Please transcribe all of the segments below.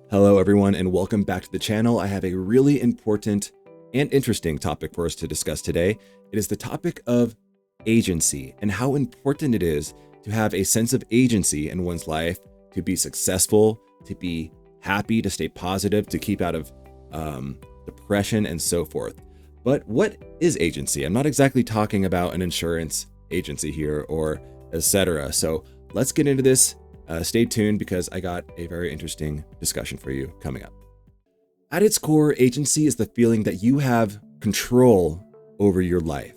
Hello, everyone, and welcome back to the channel. I have a really important and interesting topic for us to discuss today. It is the topic of agency and how important it is to have a sense of agency in one's life to be successful, to be happy, to stay positive, to keep out of depression, and so forth. But what is agency? I'm not exactly talking about an insurance agency here or etc. So let's get into this. Stay tuned because I got a very interesting discussion for you coming up. At its core, agency is the feeling that you have control over your life.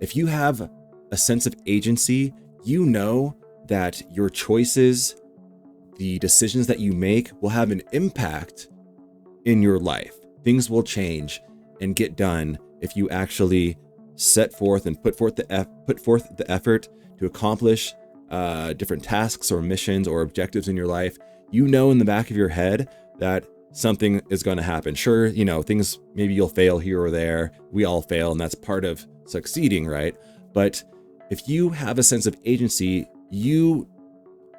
If you have a sense of agency, you know that your choices, the decisions that you make will have an impact in your life. Things will change and get done if you actually set forth and put forth the effort to accomplish different tasks or missions or objectives in your life. You know in the back of your head that something is going to happen. Sure, things, maybe you'll fail here or there. We all fail, and that's part of succeeding, right? But if you have a sense of agency, you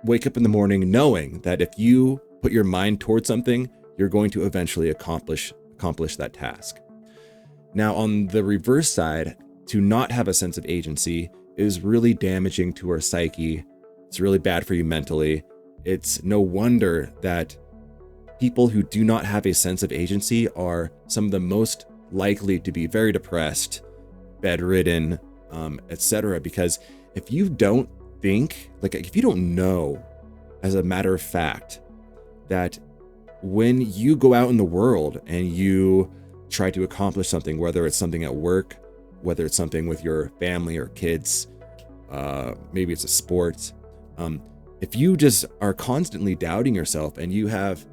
wake up in the morning knowing that if you put your mind towards something, you're going to eventually accomplish that task. Now, on the reverse side, to not have a sense of agency is really damaging to our psyche. It's really bad for you mentally. It's no wonder that people who do not have a sense of agency are some of the most likely to be very depressed, bedridden, etc. Because if you don't think, if you don't know, as a matter of fact, that when you go out in the world and you try to accomplish something, whether it's something at work, whether it's something with your family or kids, maybe it's a sport. If you just are constantly doubting yourself and you have,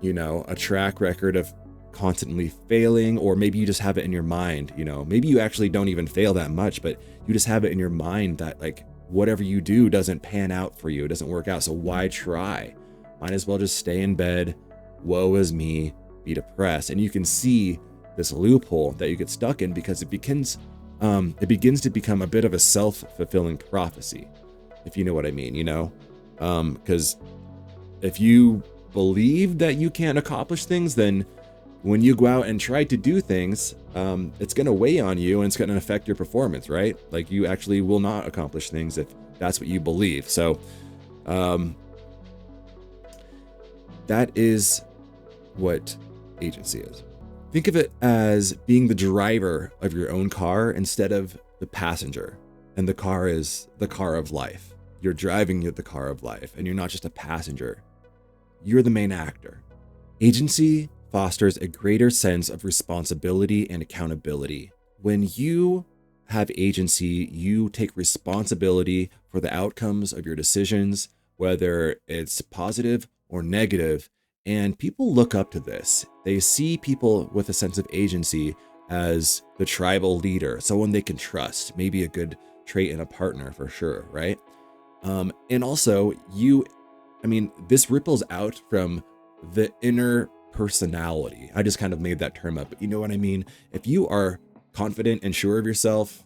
a track record of constantly failing, or maybe you just have it in your mind, maybe you actually don't even fail that much, but you just have it in your mind that whatever you do doesn't pan out for you. It doesn't work out. So why try? Might as well just stay in bed. Woe is me, be depressed. And you can see this loophole that you get stuck in because it begins to become a bit of a self-fulfilling prophecy, if you know what I mean, because if you believe that you can't accomplish things, then when you go out and try to do things, it's going to weigh on you and it's going to affect your performance, right? You actually will not accomplish things if that's what you believe. So that is what agency is. Think of it as being the driver of your own car instead of the passenger. And the car is the car of life. You're driving the car of life, and you're not just a passenger. You're the main actor. Agency fosters a greater sense of responsibility and accountability. When you have agency, you take responsibility for the outcomes of your decisions, whether it's positive or negative. And people look up to this. They see people with a sense of agency as the tribal leader, someone they can trust, maybe a good trait in a partner for sure, right? And also this ripples out from the inner personality. I just kind of made that term up, but you know what I mean? If you are confident and sure of yourself,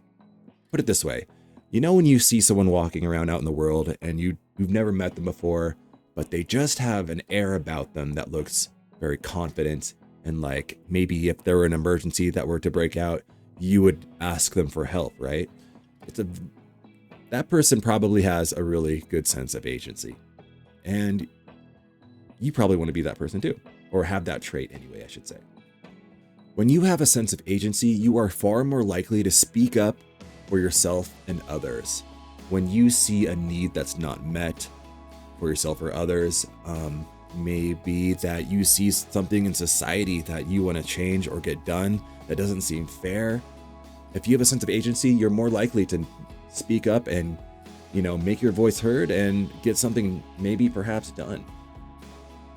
put it this way. When you see someone walking around out in the world and you've never met them before, but they just have an air about them that looks very confident, and maybe if there were an emergency that were to break out, you would ask them for help, right? That person probably has a really good sense of agency, and you probably want to be that person too, or have that trait anyway, I should say. When you have a sense of agency, you are far more likely to speak up for yourself and others. When you see a need that's not met for yourself or others, maybe that you see something in society that you want to change or get done that doesn't seem fair. If you have a sense of agency, you're more likely to speak up and, make your voice heard and get something maybe perhaps done.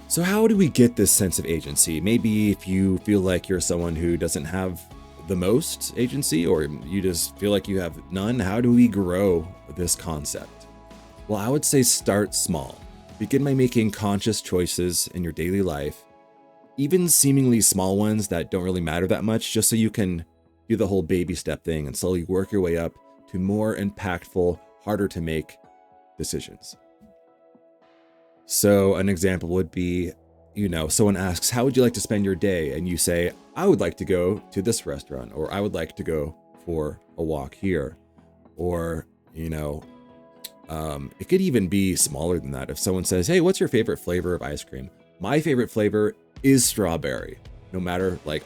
So how do we get this sense of agency? Maybe if you feel like you're someone who doesn't have the most agency, or you just feel like you have none, how do we grow this concept? Well, I would say start small. Begin by making conscious choices in your daily life, even seemingly small ones that don't really matter that much, just so you can do the whole baby step thing and slowly work your way up to more impactful, harder to make decisions. So an example would be, someone asks, how would you like to spend your day? And you say, I would like to go to this restaurant, or I would like to go for a walk here. Or, it could even be smaller than that. If someone says, hey, what's your favorite flavor of ice cream? My favorite flavor is strawberry, no matter, like,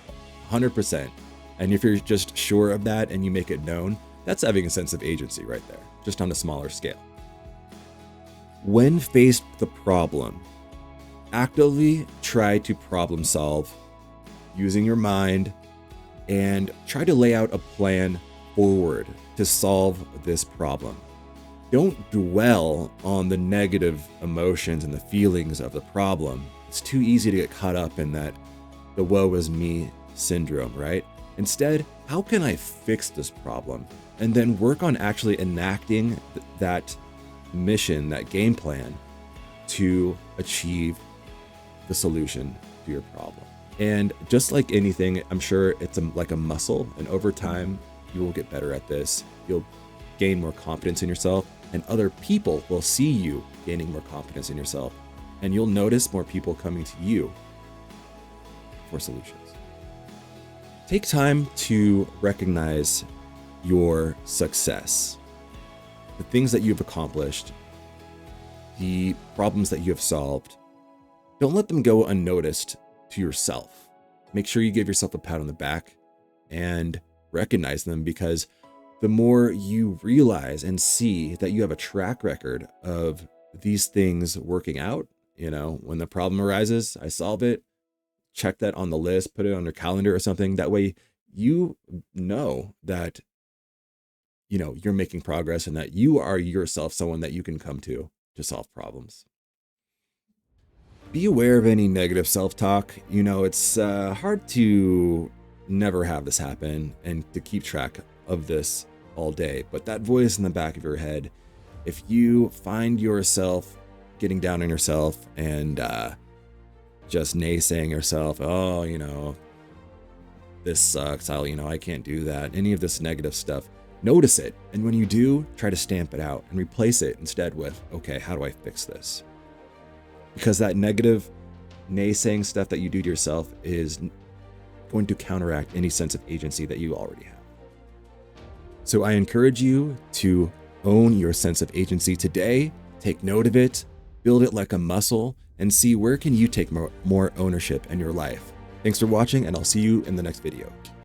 100%. And if you're just sure of that and you make it known, that's having a sense of agency right there, just on a smaller scale. When faced with a problem, actively try to problem solve using your mind and try to lay out a plan forward to solve this problem. Don't dwell on the negative emotions and the feelings of the problem. It's too easy to get caught up in that the woe is me syndrome, right? Instead, how can I fix this problem? And then work on actually enacting that mission, that game plan to achieve the solution to your problem. And just like anything, I'm sure it's like a muscle, and over time, you will get better at this. You'll gain more confidence in yourself, and other people will see you gaining more confidence in yourself, and you'll notice more people coming to you for solutions. Take time to recognize your success, the things that you've accomplished, the problems that you have solved. Don't let them go unnoticed to yourself. Make sure you give yourself a pat on the back and recognize them, because the more you realize and see that you have a track record of these things working out, when the problem arises, I solve it, check that on the list, put it on your calendar or something. That way you know that, you're making progress and that you are yourself someone that you can come to solve problems. Be aware of any negative self-talk. It's hard to never have this happen and to keep track of this all day. But that voice in the back of your head, if you find yourself getting down on yourself and just naysaying yourself, oh, this sucks, I can't do that, any of this negative stuff, notice it. And when you do, try to stamp it out and replace it instead with, okay, how do I fix this? Because that negative naysaying stuff that you do to yourself is going to counteract any sense of agency that you already have. So I encourage you to own your sense of agency today. Take note of it, build it like a muscle, and see where can you take more ownership in your life. Thanks for watching, and I'll see you in the next video.